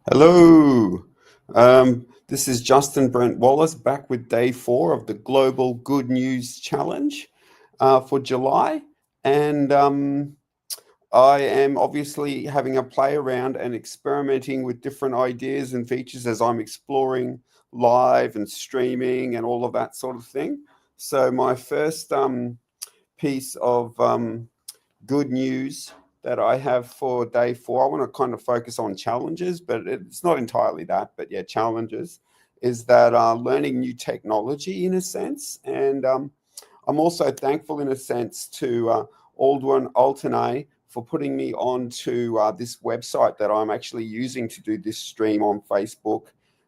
Hello. This is Justin Brent Wallace back with day 4 of the Global Good News Challenge for July. And I am obviously having a play around and experimenting with different ideas and features as I'm exploring live and streaming and all of that sort of thing. So, my first piece of good news that I have for day 4. I want to kind of focus on challenges, but it's not entirely that. But yeah, challenges is that learning new technology in a sense. And I'm also thankful in a sense to Aldwyn, Altuney for putting me onto this website that I'm actually using to do this stream on Facebook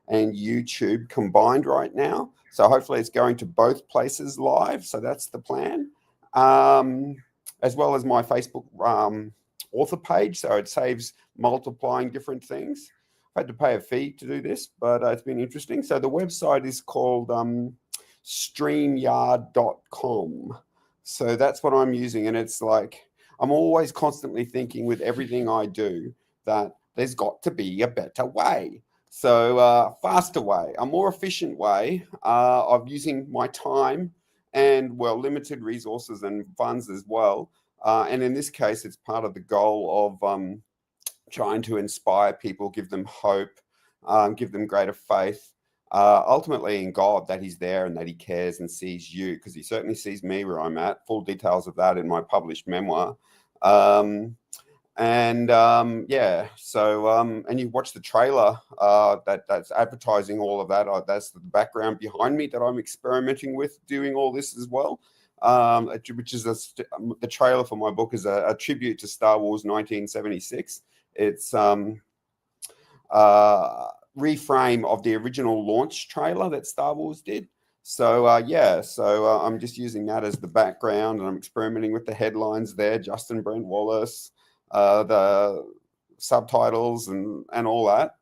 and YouTube combined right now. So hopefully it's going to both places live. So that's the plan. As well as my Facebook author page, so it saves multiplying different things. I've had to pay a fee to do this, but it's been interesting. So the website is called streamyard.com. So that's what I'm using, and it's like I'm always constantly thinking with everything I do that there's got to be a better way. So faster way, a more efficient way of using my time and limited resources and funds as well. And in this case, it's part of the goal of trying to inspire people, give them hope, give them greater faith, ultimately in God, that He's there and that He cares and sees you, because He certainly sees me where I'm at. Full details of that in my published memoir. And you watch the trailer that's advertising all of that. That's the background behind me that I'm experimenting with doing all this as well. Which is the trailer for my book is a tribute to Star Wars 1976. It's reframe of the original launch trailer that Star Wars did. So I'm just using that as the background, and I'm experimenting with the headlines there. Justin Brent Wallace. The subtitles and all that.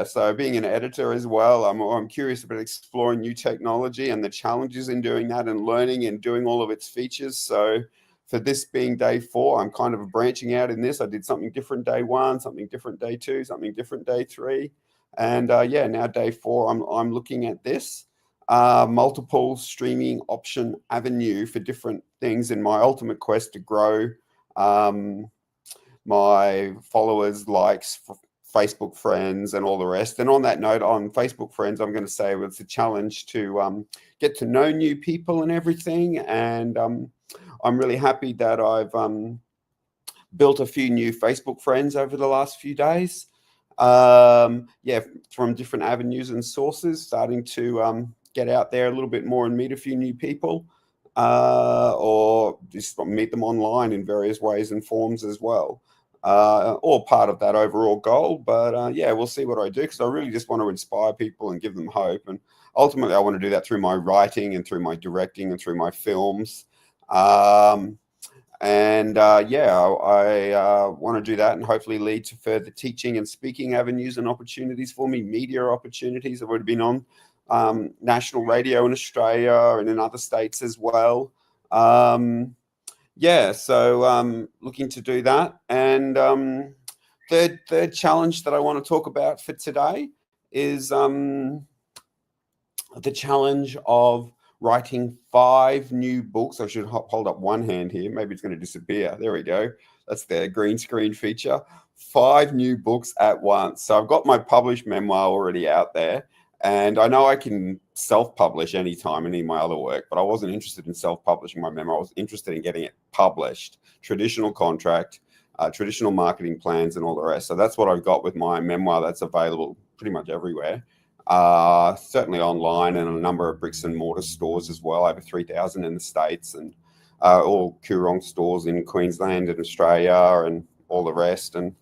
So being an editor as well, I'm curious about exploring new technology and the challenges in doing that and learning and doing all of its features. So for this being day 4, I'm kind of branching out in this. I did something different day 1, something different day 2, something different day 3. And now day 4, I'm looking at this. Multiple streaming option avenue for different things in my ultimate quest to grow my followers, likes, Facebook friends, and all the rest. And on that note, on Facebook friends, I'm going to say it's a challenge to get to know new people and everything. And I'm really happy that I've built a few new Facebook friends over the last few days. From different avenues and sources, starting to get out there a little bit more and meet a few new people. Or just meet them online in various ways and forms as well. All part of that overall goal. But we'll see what I do, because I really just want to inspire people and give them hope. And ultimately, I want to do that through my writing and through my directing and through my films. I want to do that and hopefully lead to further teaching and speaking avenues and opportunities for me, media opportunities. I've already been on national radio in Australia and in other states as well. Looking to do that. And third challenge that I want to talk about for today is the challenge of writing 5 new books. I should hold up one hand here. Maybe it's going to disappear. There we go. That's the green screen feature. 5 new books at once. So I've got my published memoir already out there. And I know I can self-publish anytime, any of my other work, but I wasn't interested in self-publishing my memoir. I was interested in getting it published, traditional contract, traditional marketing plans, and all the rest. So that's what I've got with my memoir. That's available pretty much everywhere, certainly online and a number of bricks and mortar stores as well, over 3,000 in the States, and all Coorong stores in Queensland and Australia and all the rest. And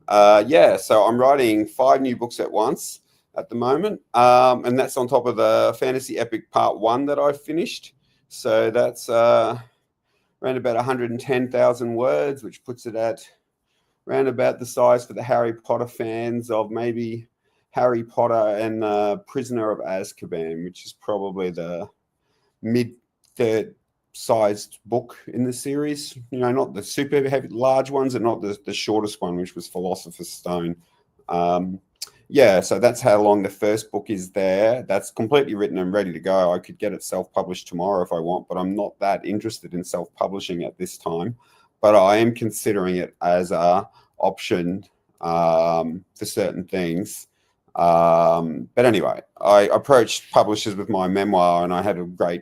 so I'm writing 5 new books at once at the moment, and that's on top of the fantasy epic part 1 that I've finished. So that's around about 110,000 words, which puts it at around about the size for the Harry Potter fans of maybe Harry Potter and Prisoner of Azkaban, which is probably the mid-third sized book in the series. Not the super heavy large ones, and not the shortest one, which was Philosopher's Stone. Yeah, so that's how long the first book is there. That's completely written and ready to go. I could get it self-published tomorrow if I want, but I'm not that interested in self-publishing at this time. But I am considering it as a option for certain things. But anyway, I approached publishers with my memoir, and I had a great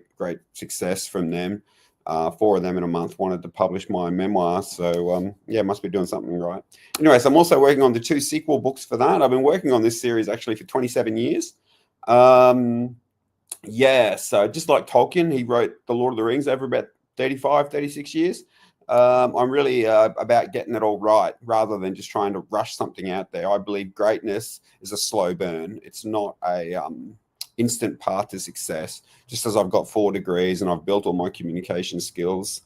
success from them. 4 of them in a month wanted to publish my memoir. So, yeah, must be doing something right. Anyway, so I'm also working on the 2 sequel books for that. I've been working on this series actually for 27 years. Yeah, so just like Tolkien, he wrote The Lord of the Rings over about 35, 36 years. I'm really about getting it all right rather than just trying to rush something out there. I believe greatness is a slow burn. It's not a instant path to success. Just as I've got 4 degrees and I've built all my communication skills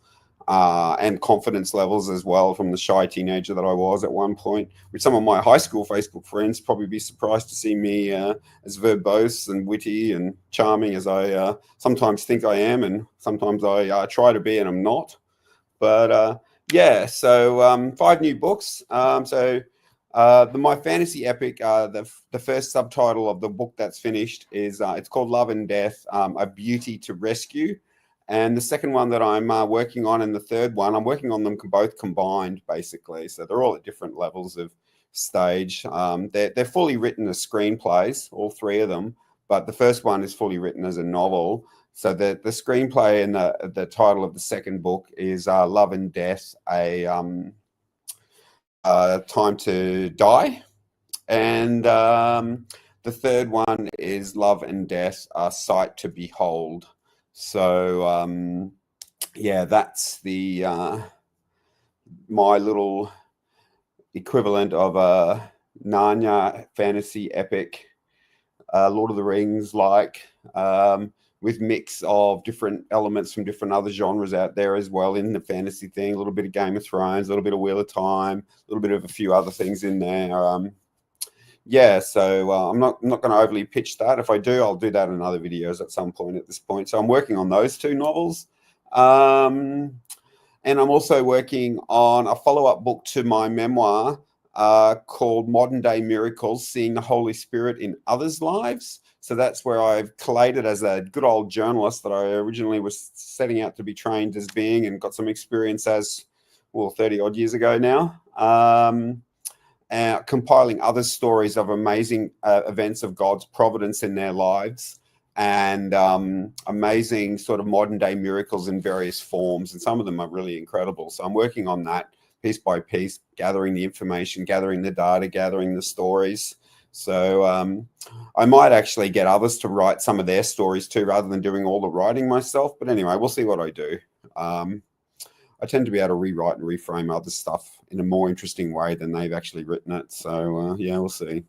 and confidence levels as well from the shy teenager that I was at one point, which some of my high school Facebook friends probably be surprised to see me as verbose and witty and charming as I sometimes think I am, and sometimes I try to be and I'm not. But yeah, so 5 new books. My fantasy epic, the first subtitle of the book that's finished is it's called Love and Death, A Beauty to Rescue. And the second one that I'm working on, and the third one, I'm working on them both combined, basically. So they're all at different levels of stage. They're fully written as screenplays, all 3 of them. But the first one is fully written as a novel. So the screenplay and the title of the second book is Love and Death, a Time to Die. And the third one is Love and Death, A Sight to Behold. So yeah, that's the my little equivalent of a Narnia fantasy epic, Lord of the Rings with mix of different elements from different other genres out there as well in the fantasy thing. A little bit of Game of Thrones, a little bit of Wheel of Time, a little bit of a few other things in there. Yeah, so I'm not going to overly pitch that. If I do, I'll do that in other videos at some point at this point. So I'm working on those 2 novels. And I'm also working on a follow-up book to my memoir called Modern Day Miracles, Seeing the Holy Spirit in Others' Lives. So that's where I've collated as a good old journalist that I originally was setting out to be trained as being, and got some experience as, well, 30 odd years ago now. Compiling other stories of amazing events of God's providence in their lives, and amazing sort of modern day miracles in various forms. And some of them are really incredible. So I'm working on that piece by piece, gathering the information, gathering the data, gathering the stories. So I might actually get others to write some of their stories too, rather than doing all the writing myself. But anyway, we'll see what I do. I tend to be able to rewrite and reframe other stuff in a more interesting way than they've actually written it. So yeah, we'll see.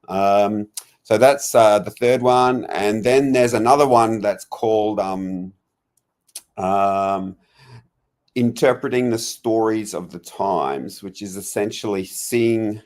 So that's the third one. And then there's another one that's called Interpreting the Stories of the Times, which is essentially seeing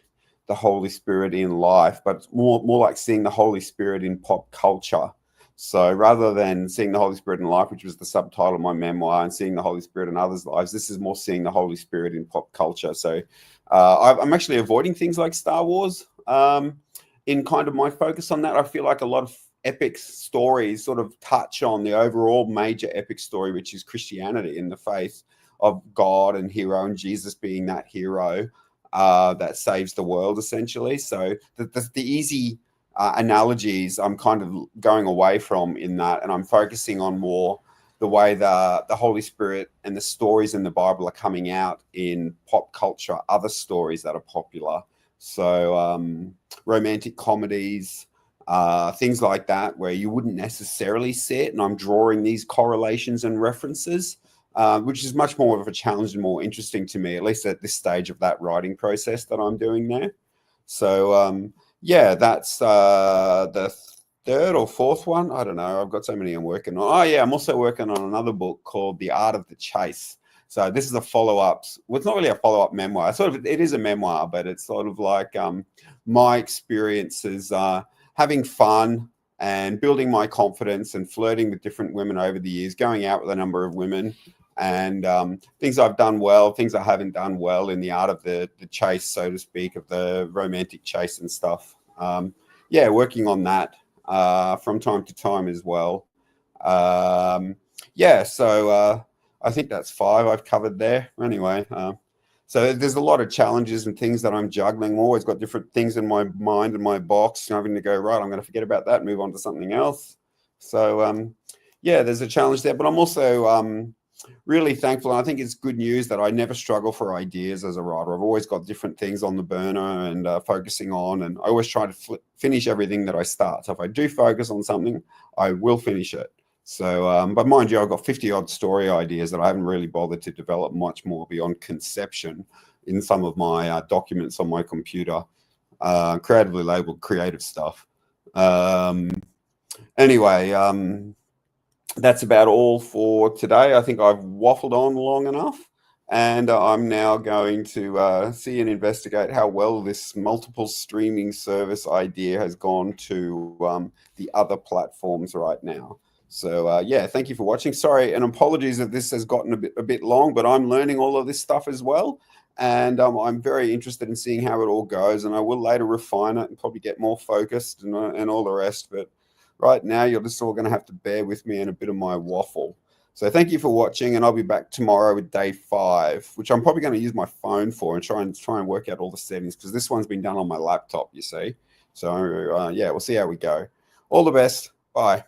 the Holy Spirit in life, but more like seeing the Holy Spirit in pop culture. So rather than seeing the Holy Spirit in life, which was the subtitle of my memoir, and seeing the Holy Spirit in others' lives, this is more seeing the Holy Spirit in pop culture. So I'm actually avoiding things like Star Wars in kind of my focus on that. I feel like a lot of epic stories sort of touch on the overall major epic story, which is Christianity and the faith of God and hero, and Jesus being that hero that saves the world, essentially. So the easy analogies I'm kind of going away from in that, and I'm focusing on more the way the Holy Spirit and the stories in the Bible are coming out in pop culture, other stories that are popular. So romantic comedies, things like that, where you wouldn't necessarily see it, and I'm drawing these correlations and references, which is much more of a challenge and more interesting to me, at least at this stage of that writing process that I'm doing there. So yeah, that's the third or fourth one. I don't know. I've got so many I'm working on. Oh yeah, I'm also working on another book called The Art of the Chase. So this is a follow-up. Well, it's not really a follow-up memoir. It is a memoir, but it's sort of like my experiences having fun and building my confidence and flirting with different women over the years, going out with a number of women, and things I've done well, things I haven't done well in the art of the chase, so to speak, of the romantic chase and stuff. Yeah, working on that from time to time as well. Yeah, so I think that's 5 I've covered there. Anyway, so there's a lot of challenges and things that I'm juggling. I've always got different things in my mind and my box, having to go, right, I'm going to forget about that, move on to something else. So, yeah, there's a challenge there. But I'm also really thankful. And I think it's good news that I never struggle for ideas as a writer. I've always got different things on the burner and focusing on. And I always try to finish everything that I start. So if I do focus on something, I will finish it. So, but mind you, I've got 50 odd story ideas that I haven't really bothered to develop much more beyond conception in some of my documents on my computer, creatively labeled creative stuff. Anyway, that's about all for today. I think I've waffled on long enough, and I'm now going to see and investigate how well this multiple streaming service idea has gone to the other platforms right now. So yeah, thank you for watching. Sorry, and apologies if this has gotten a bit long, but I'm learning all of this stuff as well. And I'm very interested in seeing how it all goes. And I will later refine it and probably get more focused and all the rest. But right now, you're just all going to have to bear with me and a bit of my waffle. So thank you for watching. And I'll be back tomorrow with day 5, which I'm probably going to use my phone for and try and work out all the settings, because this one's been done on my laptop, you see. So yeah, we'll see how we go. All the best. Bye.